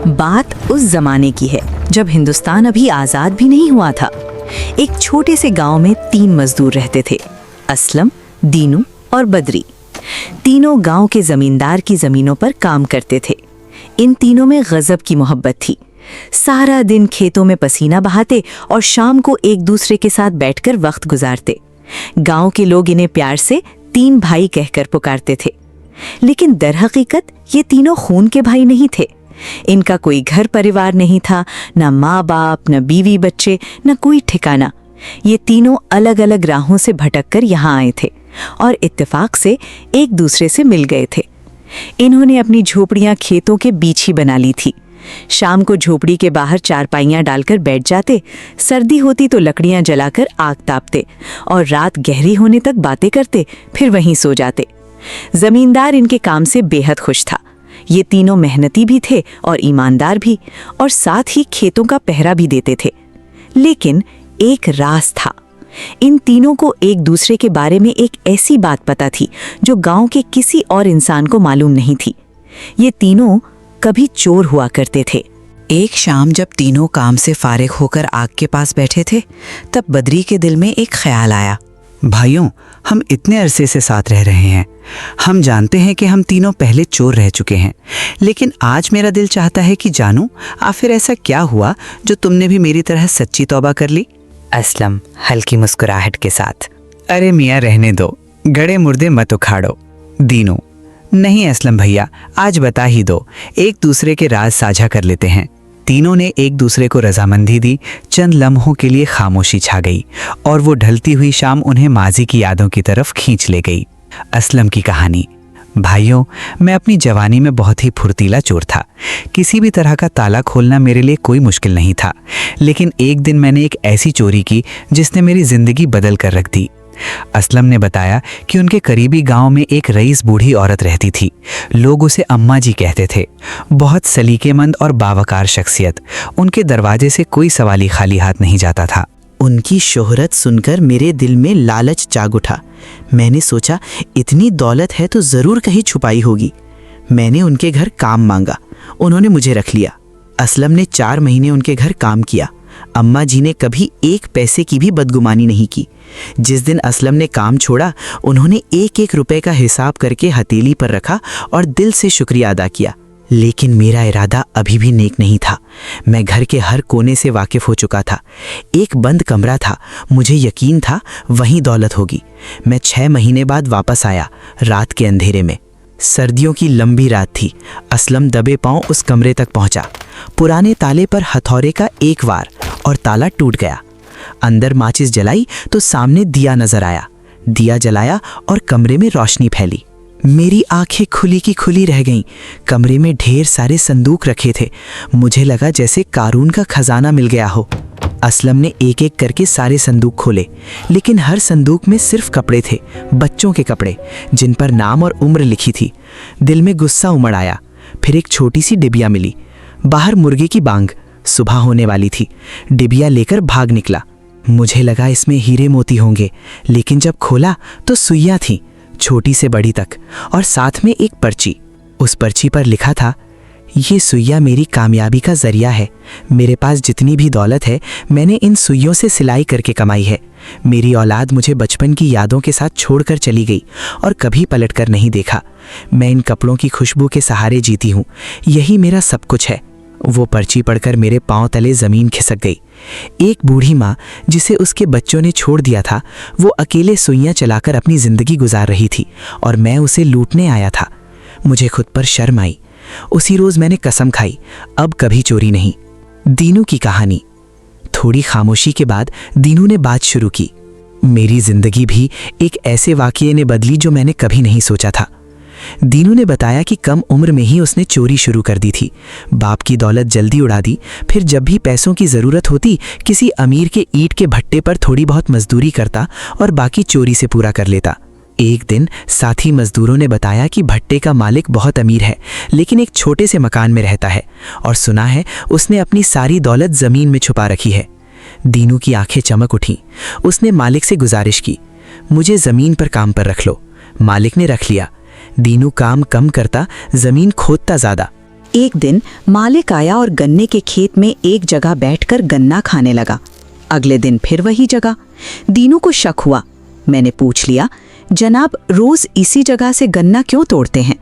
बात उस जमाने की है जब हिंदुस्तान अभी आजाद भी नहीं हुआ था। एक छोटे से गांव में 3 मजदूर रहते थे, असलम, दीनू और बद्री। तीनों गांव के जमींदार की जमीनों पर काम करते थे। इन तीनों में गजब की मोहब्बत थी। सारा दिन खेतों में पसीना बहाते और शाम को एक दूसरे के साथ बैठकर वक्त गुजारते। गांव के लोग इन्हें प्यार से 3 भाई कहकर पुकारते थे। लेकिन दरहकीकत ये तीनों खून के भाई नहीं थे। इनका कोई घर परिवार नहीं था, न माँ बाप, न बीवी बच्चे, न कोई ठिकाना। ये तीनों अलग अलग राहों से भटककर यहाँ आए थे और इत्तेफाक से एक दूसरे से मिल गए थे। इन्होंने अपनी झोपड़ियाँ खेतों के बीच ही बना ली थी। शाम को झोपड़ी के बाहर चारपाइयाँ डालकर बैठ जाते, सर्दी होती तो लकड़ियाँ जलाकर आग तापते और रात गहरी होने तक बातें करते, फिर वहीं सो जाते। जमींदार इनके काम से बेहद खुश था। ये तीनों मेहनती भी थे और ईमानदार भी, और साथ ही खेतों का पहरा भी देते थे। लेकिन एक राज था। इन तीनों को एक दूसरे के बारे में एक ऐसी बात पता थी जो गांव के किसी और इंसान को मालूम नहीं थी। ये तीनों कभी चोर हुआ करते थे। एक शाम जब तीनों काम से फारिग होकर आग के पास बैठे थे, तब बद्री के दिल में एक ख्याल आया। भाइयों, हम इतने अरसे से साथ रह रहे हैं। हम जानते हैं कि हम तीनों पहले चोर रह चुके हैं, लेकिन आज मेरा दिल चाहता है कि जानूं आखिर ऐसा क्या हुआ जो तुमने भी मेरी तरह सच्ची तौबा कर ली। असलम हल्की मुस्कुराहट के साथ, अरे मियाँ रहने दो, गड़े मुर्दे मत उखाड़ो। दीनू, नहीं असलम भैया, आज बता ही दो, एक दूसरे के राज साझा कर लेते हैं। तीनों ने एक दूसरे को रजामंदी दी। चंद लम्हों के लिए खामोशी छा गई और वो ढलती हुई शाम उन्हें माजी की यादों की तरफ खींच ले गई। असलम की कहानी। भाइयों, मैं अपनी जवानी में बहुत ही फुर्तीला चोर था। किसी भी तरह का ताला खोलना मेरे लिए कोई मुश्किल नहीं था। लेकिन एक दिन मैंने एक ऐसी चोरी की जिसने मेरी जिंदगी बदल कर रख दी। असलम ने बताया कि उनके करीबी गांव में एक रईस बूढ़ी औरत रहती थी। लोग उसे अम्मा जी कहते थे। बहुत सलीकेमंद और बावकार शख्सियत। उनके दरवाजे से कोई सवाली खाली हाथ नहीं जाता था। उनकी शोहरत सुनकर मेरे दिल में लालच जाग उठा। मैंने सोचा, इतनी दौलत है तो ज़रूर कहीं छुपाई होगी। मैंने उनके घर काम मांगा। उन्होंने मुझे रख लिया। असलम ने 4 महीने उनके घर काम किया। अम्मा जी ने कभी 1 पैसे की भी बदगुमानी नहीं की। जिस दिन असलम ने काम छोड़ा, उन्होंने 1-1 रुपए का हिसाब करके हथेली पर रखा और दिल से शुक्रिया अदा किया। लेकिन मेरा इरादा अभी भी नेक नहीं था। मैं घर के हर कोने से वाकिफ हो चुका था। एक बंद कमरा था, मुझे यकीन था वहीं दौलत होगी। मैं 6 महीने बाद वापस आया, रात के अंधेरे में। सर्दियों की लंबी रात थी। असलम दबे पांव उस कमरे तक पहुंचा। पुराने ताले पर हथौड़े का एक वार और ताला टूट गया। अंदर माचिस जलाई तो सामने दिया नजर आया। दिया जलाया और कमरे में रोशनी फैली। मेरी आंखें खुली की खुली रह गईं। कमरे में ढेर सारे संदूक रखे थे। मुझे लगा जैसे कारून का खजाना मिल गया हो। असलम ने एक एक करके सारे संदूक खोले, लेकिन हर संदूक में सिर्फ कपड़े थे, बच्चों के कपड़े, जिन पर नाम और उम्र लिखी थी। दिल में गुस्सा उमड़ आया। फिर एक छोटी सी डिबिया मिली। बाहर मुर्गे की बांग। सुबह होने वाली थी। डिबिया लेकर भाग निकला। मुझे लगा इसमें हीरे मोती होंगे, लेकिन जब खोला तो सुइयां थीं, छोटी से बड़ी तक, और साथ में एक पर्ची। उस पर्ची पर लिखा था, ये सुइया मेरी कामयाबी का जरिया है। मेरे पास जितनी भी दौलत है, मैंने इन सुइयों से सिलाई करके कमाई है। मेरी औलाद मुझे बचपन की यादों के साथ छोड़कर चली गई और कभी पलटकर नहीं देखा। मैं इन कपड़ों की खुशबू के सहारे जीती हूँ। यही मेरा सब कुछ है। वो पर्ची पढ़कर मेरे पांव तले जमीन खिसक गई। एक बूढ़ी माँ जिसे उसके बच्चों ने छोड़ दिया था, वो अकेले सुइयां चलाकर अपनी जिंदगी गुजार रही थी और मैं उसे लूटने आया था। मुझे खुद पर शर्म आई। उसी रोज मैंने कसम खाई, अब कभी चोरी नहीं। दीनू की कहानी। थोड़ी खामोशी के बाद दीनू ने बात शुरू की। मेरी जिंदगी भी एक ऐसे वाकये ने बदली जो मैंने कभी नहीं सोचा था। दीनू ने बताया कि कम उम्र में ही उसने चोरी शुरू कर दी थी। बाप की दौलत जल्दी उड़ा दी। फिर जब भी पैसों की ज़रूरत होती, किसी अमीर के ईंट के भट्टे पर थोड़ी बहुत मजदूरी करता और बाकी चोरी से पूरा कर लेता। एक दिन साथी मजदूरों ने बताया कि भट्टे का मालिक बहुत अमीर है, लेकिन एक छोटे से मकान में रहता है और सुना है उसने अपनी सारी दौलत ज़मीन में छुपा रखी है। दीनू की आंखें चमक उठीं। उसने मालिक से गुजारिश की, मुझे ज़मीन पर काम पर रख लो। मालिक ने रख लिया। दीनू काम कम करता, जमीन खोदता ज्यादा। एक दिन मालिक आया और गन्ने के खेत में एक जगह बैठकर गन्ना खाने लगा। अगले दिन फिर वही जगह। दीनू को शक हुआ। मैंने पूछ लिया, जनाब रोज इसी जगह से गन्ना क्यों तोड़ते हैं?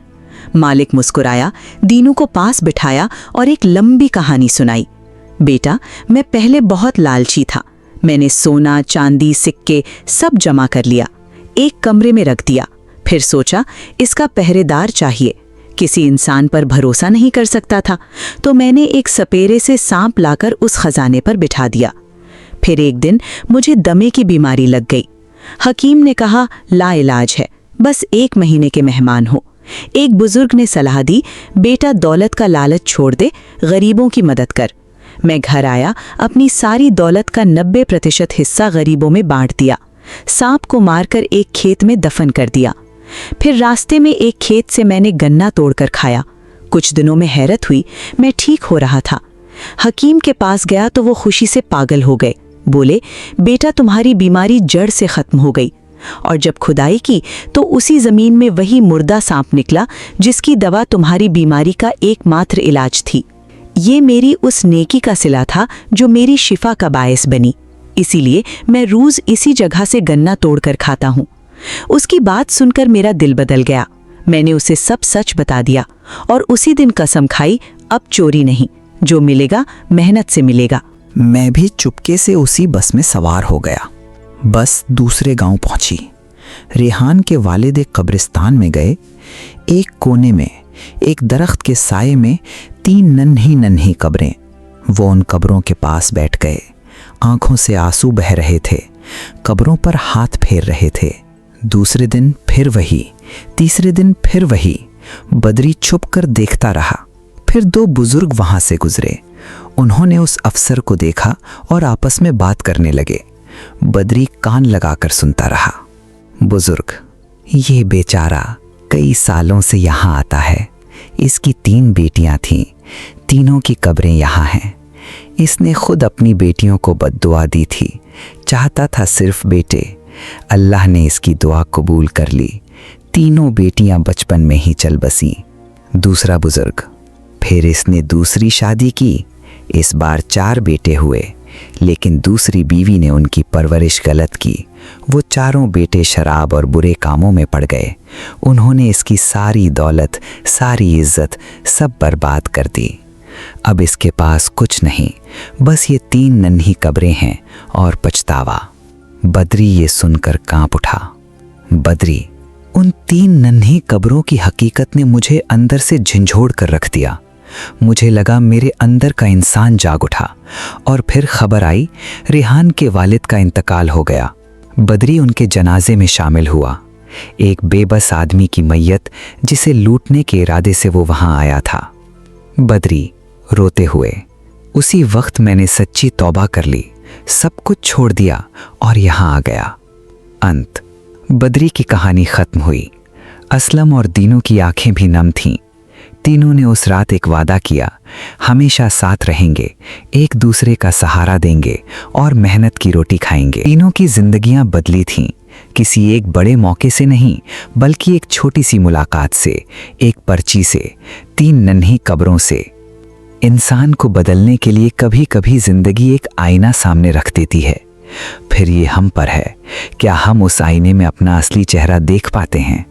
मालिक मुस्कुराया, दीनू को पास बिठाया और एक लंबी कहानी सुनाई। बेटा, मैं पहले बहुत लालची था। मैंने सोना, चांदी, सिक्के सब जमा कर लिया, एक कमरे में रख दिया। फिर सोचा इसका पहरेदार चाहिए। किसी इंसान पर भरोसा नहीं कर सकता था, तो मैंने एक सपेरे से सांप लाकर उस खजाने पर बिठा दिया। फिर एक दिन मुझे दमे की बीमारी लग गई। हकीम ने कहा लाइलाज है, बस 1 महीने के मेहमान हो। एक बुजुर्ग ने सलाह दी, बेटा दौलत का लालच छोड़ दे, गरीबों की मदद कर। मैं घर आया, अपनी सारी दौलत का 90% हिस्सा गरीबों में बांट दिया। सांप को मारकर एक खेत में दफन कर दिया। फिर रास्ते में एक खेत से मैंने गन्ना तोड़कर खाया। कुछ दिनों में हैरत हुई, मैं ठीक हो रहा था। हकीम के पास गया तो वो खुशी से पागल हो गए। बोले, बेटा तुम्हारी बीमारी जड़ से खत्म हो गई। और जब खुदाई की तो उसी जमीन में वही मुर्दा सांप निकला जिसकी दवा तुम्हारी बीमारी का एकमात्र इलाज थी। ये मेरी उस नेकी का सिला था जो मेरी शिफा का बायस बनी। इसीलिए मैं रोज इसी जगह से गन्ना तोड़कर खाता हूँ। उसकी बात सुनकर मेरा दिल बदल गया। मैंने उसे सब सच बता दिया और उसी दिन कसम खाई, अब चोरी नहीं, जो मिलेगा मेहनत से मिलेगा। मैं भी चुपके से उसी बस में सवार हो गया। बस दूसरे गांव पहुंची। रेहान के वालिद एक कब्रिस्तान में गए। एक कोने में एक दरख्त के साये में 3 नन्ही नन्ही कब्रें। वो उन कब्रों के पास बैठ गए। आंखों से आंसू बह रहे थे, कब्रों पर हाथ फेर रहे थे। दूसरे दिन फिर वही, तीसरे दिन फिर वही। बदरी छुप कर देखता रहा। फिर 2 बुजुर्ग वहां से गुजरे। उन्होंने उस अफसर को देखा और आपस में बात करने लगे। बदरी कान लगाकर सुनता रहा। बुजुर्ग, ये बेचारा कई सालों से यहाँ आता है। इसकी 3 बेटियां थीं, तीनों की कब्रें यहाँ हैं। इसने खुद अपनी बेटियों को बद्दुआ दी थी, चाहता था सिर्फ बेटे। अल्लाह ने इसकी दुआ कबूल कर ली। तीनों बेटियां बचपन में ही चल बसी। दूसरा बुजुर्ग, फिर इसने दूसरी शादी की। इस बार 4 बेटे हुए, लेकिन दूसरी बीवी ने उनकी परवरिश गलत की। वो 4 बेटे शराब और बुरे कामों में पड़ गए। उन्होंने इसकी सारी दौलत, सारी इज्जत सब बर्बाद कर दी। अब इसके पास कुछ नहीं, बस ये 3 नन्ही कब्रें हैं और पछतावा। बदरी ये सुनकर कांप उठा। बदरी, उन 3 नन्ही कब्रों की हकीकत ने मुझे अंदर से झंझोड़ कर रख दिया। मुझे लगा मेरे अंदर का इंसान जाग उठा। और फिर खबर आई, रेहान के वालिद का इंतकाल हो गया। बदरी उनके जनाजे में शामिल हुआ। एक बेबस आदमी की मैयत जिसे लूटने के इरादे से वो वहां आया था। बदरी रोते हुए, उसी वक्त मैंने सच्ची तौबा कर ली, सब कुछ छोड़ दिया और यहाँ आ गया। अंत। बदरी की कहानी खत्म हुई। असलम और दीनू की आंखें भी नम थीं। तीनों ने उस रात एक वादा किया, हमेशा साथ रहेंगे, एक दूसरे का सहारा देंगे और मेहनत की रोटी खाएंगे। तीनों की जिंदगियां बदली थीं, किसी एक बड़े मौके से नहीं, बल्कि एक छोटी सी मुलाकात से, एक पर्ची से, 3 नन्ही कब्रों से। इंसान को बदलने के लिए कभी कभी जिंदगी एक आईना सामने रख देती है। फिर ये हम पर है, क्या हम उस आईने में अपना असली चेहरा देख पाते हैं?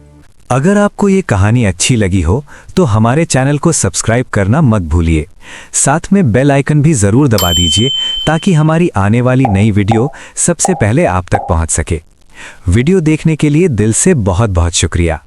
अगर आपको ये कहानी अच्छी लगी हो तो हमारे चैनल को सब्सक्राइब करना मत भूलिए। साथ में बेल आइकन भी ज़रूर दबा दीजिए ताकि हमारी आने वाली नई वीडियो सबसे पहले आप तक पहुंच सके। वीडियो देखने के लिए दिल से बहुत बहुत शुक्रिया।